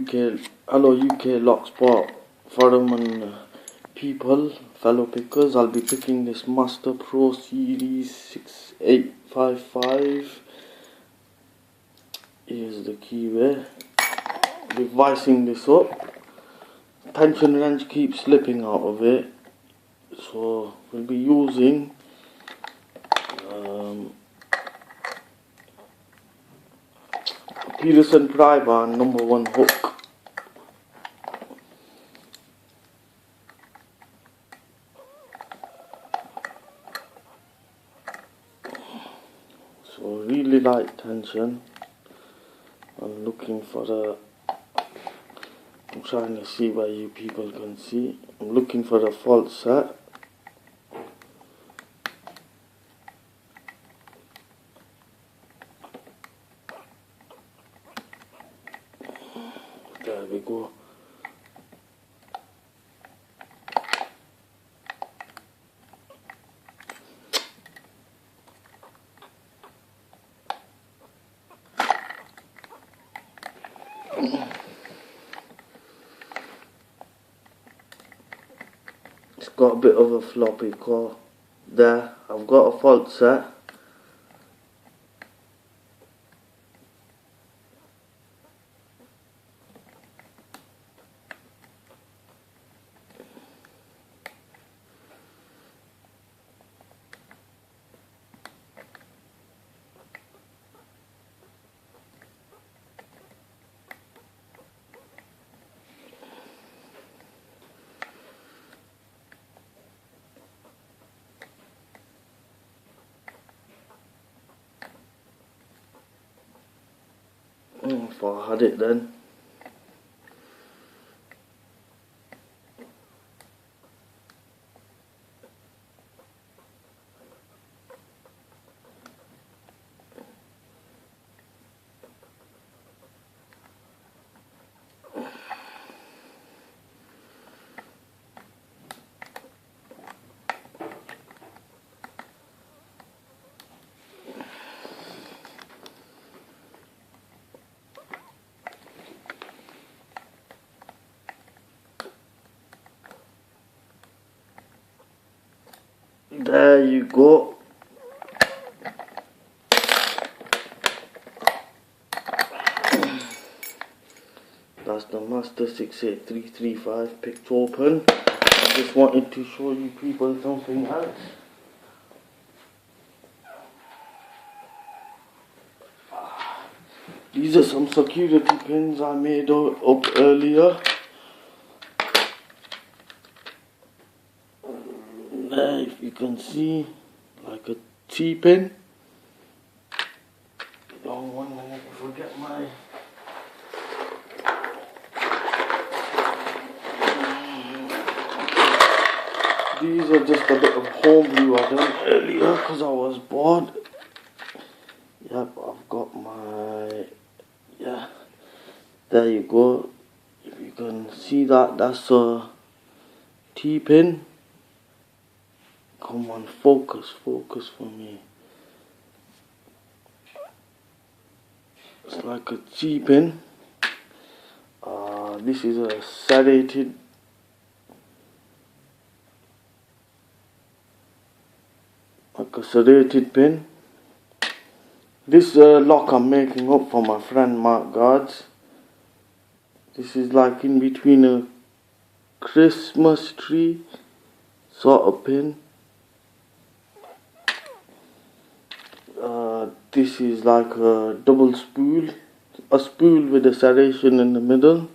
hello UK lock spot forum and people, fellow pickers. I'll be picking this Master Pro Series 6855. Here's the keyway. Revising this up. Tension wrench keeps slipping out of it, so we'll be using Peterson pry bar #1 hook. So really light tension. I'm looking for I'm trying to see where you people can see. I'm looking for the fault set. There we go. It's got a bit of a floppy core there. I've got a fault set. If I had it then. There you go. That's the Master 68335 picked open. I just wanted to show you people something else. These are some security pins I made up earlier. There, if you can see, like a T-pin. Oh, 1 minute, I forget my... These are just a bit of homebrew I done earlier because I was bored. Yep, I've got my... Yeah, there you go. If you can see that, that's a T-pin. Come on, focus for me. It's like a T-pin. This is a serrated pin. This lock I'm making up for my friend Mark Guards. This is like in between a Christmas tree sort of pin. This is like a double spool, a spool with a serration in the middle.